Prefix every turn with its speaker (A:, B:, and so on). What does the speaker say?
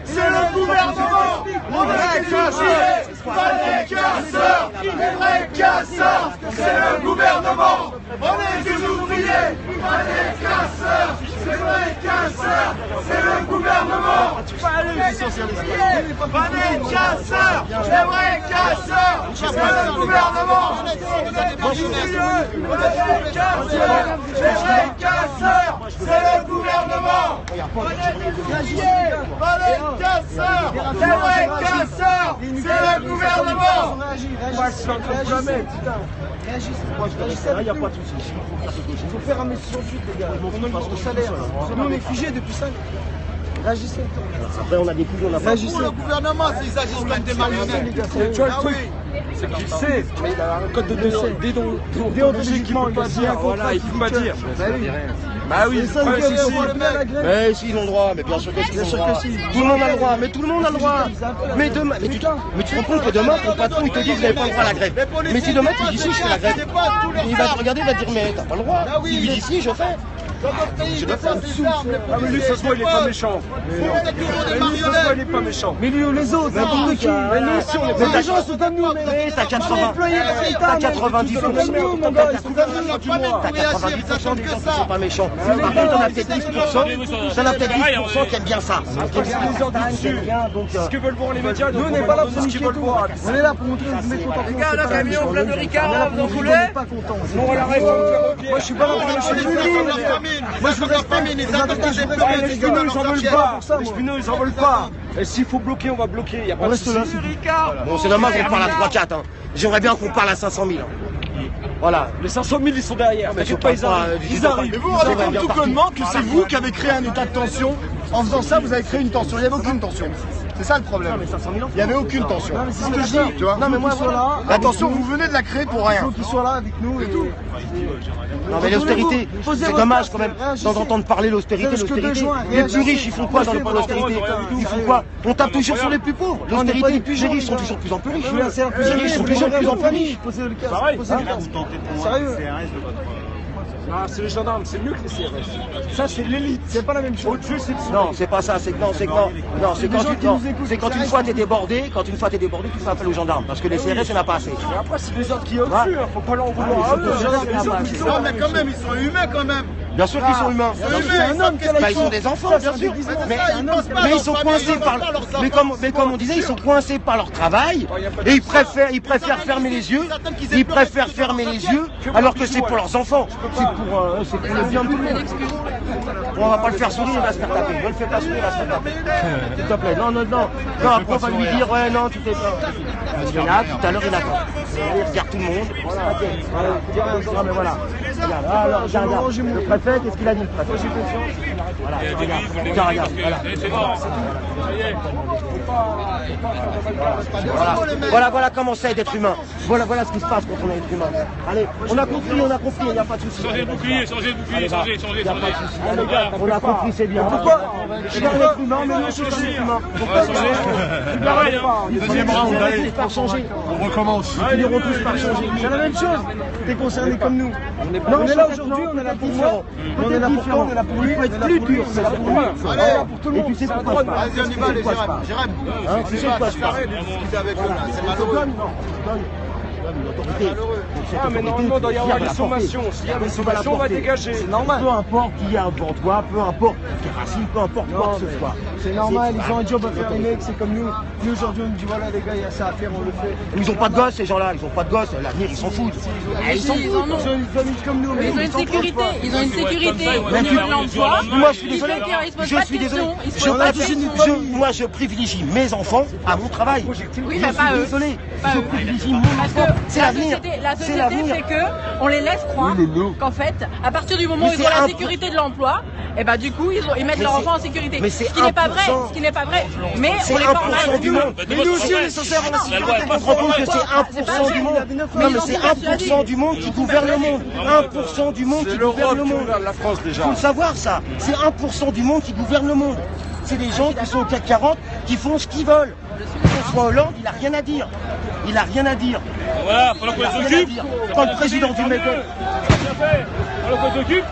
A: c'est le gouvernement. On est des ouvriers, pas des casseurs. Les vrais casseurs, c'est le gouvernement. On est des ouvriers, pas des casseurs. Les vrais casseurs, c'est le gouvernement. Pas des ouvriers, pas des casseurs. Les vrais casseurs, c'est le gouvernement. On est des ouvriers, pas des casseurs. Les vrais casseurs, c'est le gouvernement. On est des ouvriers, pas des casseurs. Les vrais casseurs, c'est le gouvernement.
B: Réagissez, il n'y a pas de souci. Il faut faire un message tout de suite, les gars. On a notre salaire. Nous, on est figés depuis 5 ans. Réagissez.
C: Après, on a des coups, on a pas.
B: Réagissez.
A: Le gouvernement, ils agissent comme des marionnettes.
B: Tu vois le truc, c'est qu'il sait, mais il a un code de déontologie qu'il ne peut pas dire. Voilà, il ne peut pas dire. Bah oui,
C: mais si, ils ont le droit, mais bien sûr que si, ils ont le droit. Tout le monde a le droit, mais tout le monde a le droit. Mais demain, mais tu te rends compte que demain, ton patron, il te dit que vous n'avez pas le droit à la grève. Mais si demain, tu dis si, je fais la grève. Il va te regarder, il va te dire, mais t'as pas le droit. Il lui dit si, je fais.
B: Ah mais lui, ce soir, il est pas méchant. Lui, ce soir, il est pas méchant. Mais lui ou les autres, n'importe qui. Mais nous aussi, on est pas méchants, sont comme nous.
C: Mais t'as 80, t'as 90%. T'as 90% des gens qui sont pas méchants. Par contre, t'en as peut-être 10%, qui aiment bien ça.
B: Ce que veulent voir les médias, nous, on n'est pas là pour ce qu'ils veulent voir. On est là pour montrer que vous mettez content.
D: Les gars, là, camion plein de Ricard, vous en voulez?
B: Bon, la reste, moi, je suis pas là pour le
A: Moi, je voudrais pas, mais les attaques, j'ai peur.
B: Les Spinoz, ils en veulent pas. Les Spinoz, ils en veulent pas. Et s'il faut bloquer, on va bloquer. Il y a pas de souci.
C: Bon, c'est dommage qu'on parle à 3-4. J'aimerais bien qu'on parle à 500 000. Voilà.
B: Les 500 000, ils sont derrière. T'inquiète pas, ils arrivent.
A: Mais vous vous rendez compte tout connement que c'est vous qui avez créé un état de tension. En faisant ça, vous avez créé une tension. Il n'y avait aucune tension. C'est ça le problème. Il n'y avait aucune tension.
B: C'est ce que je dis.
A: Tu vois?
B: Non, mais moi, voilà.
A: La tension, vous venez de la créer pour rien.
B: Il faut qu'ils soient là avec nous et tout.
C: Non mais l'austérité, c'est dommage quand même d'entendre parler l'austérité, l'austérité. Les plus riches, ils font quoi dans l'austérité? Ils font quoi? On tape toujours sur les plus pauvres. L'austérité, les plus riches sont toujours de plus en plus riches. Les riches sont toujours de plus en plus riches.
B: Posez le casque. Sérieux? Ah, c'est les gendarmes, c'est mieux que les CRS. Ça, c'est l'élite, c'est pas la même chose. Au-dessus, c'est
C: non, c'est pas ça, c'est quand une fois t'es débordé, tu fais appel aux gendarmes. Parce que les CRS, il n'y en a pas assez.
B: Mais après, c'est les autres qui au-dessus, faut pas leur vouloir.
A: Non, mais quand même, ils sont humains quand même.
C: Bien sûr qu'ils sont humains. Ils sont des enfants, bien sûr. Mais ils sont coincés par. Mais comme on disait, ils sont coincés par leur travail. Et ils préfèrent fermer les yeux. Ils préfèrent fermer les yeux alors que c'est pour leurs enfants. C'est pour le bien de tout le monde. On va pas le faire sourire, il va se faire taper. Ne le fais pas sourire, il va se faire taper. S'il te plaît. Non. Non, après on va lui dire, ouais, non, tu fais pas. Il y en a, tout à l'heure, il attend. Il regarde tout le monde. Non, mais voilà. Regarde. Le préfet, qu'est-ce qu'il a dit, le préfet? J'ai confiance. Voilà, regarde. Voilà comment c'est d'être humain. Voilà ce qui se passe quand on est être humain. Allez, on a compris, il n'y a pas de souci.
D: Changez le bouclier, changez.
C: On a compris, c'est bien. Pourquoi? Je suis un être humain, mais nous, je suis un être humain. Pourquoi?
D: C'est pareil, hein.
A: Deuxième round, allez,
C: par changer.
A: on recommence.
C: Ils finiront tous par changer.
B: C'est la même chose. T'es concerné comme nous. On est là aujourd'hui, on est là pour moi. On est là pour toi, on est là pour lui.
C: Il faut être plus dur, c'est là pour lui.
A: Allez,
B: pour tout le monde.
C: Et tu sais pourquoi je parle.
A: Vas-y, on y va, les Jérém.
C: Tu sais pourquoi je parle.
A: Discuter avec eux là, c'est malheureux.
B: Ah, mais normalement, il doit y avoir des sommations. S'il y a des sommations, on va dégager. C'est normal.
C: Peu importe qui est avant toi, peu importe qui est racine, peu importe quoi que ce soit.
B: C'est normal, ils ont un job à faire, les mecs, c'est comme nous. Nous, aujourd'hui, on nous dit voilà, les gars, il y a ça à faire, on le fait.
C: Ils ont pas de gosses, ces gens-là, ils ont pas de gosses. L'avenir, ils s'en foutent.
D: Ils en ont.
B: Ils ont une famille comme nous.
D: Mais ils ont une sécurité, au
C: Mais
D: niveau de l'emploi.
C: moi, je suis désolé.
D: Je suis désolé.
C: Moi, je privilégie mes enfants à mon travail.
D: Oui, mais pas eux.
C: Désolé.
D: Pas
C: Je
D: eux.
C: privilégie mon
D: Parce
C: enfant.
D: que
C: C'est l'avenir.
D: la société fait que on les laisse croire qu'en fait, à partir du moment où ils ont la sécurité de l'emploi, et bah du coup ils mettent leur enfant en sécurité.
C: Mais
D: Ce qui n'est pas vrai, Mais on les forme mal.
C: 1% du monde.
B: Mais nous aussi, on est censé avoir la sécurité.
C: On se rend compte que c'est 1% du monde. Non, mais c'est 1% du monde qui gouverne le monde. 1% du monde qui gouverne le monde.
B: La France déjà.
C: Il faut le savoir, ça. C'est 1% du monde qui gouverne le monde. C'est des gens qui sont au CAC 40 qui font ce qu'ils veulent. François Hollande, il n'a rien à dire. Il a rien à dire.
D: Voilà, pendant qu'on les occupe.
C: Quand le président du MEDEF.
D: Pendant qu'on les occupe,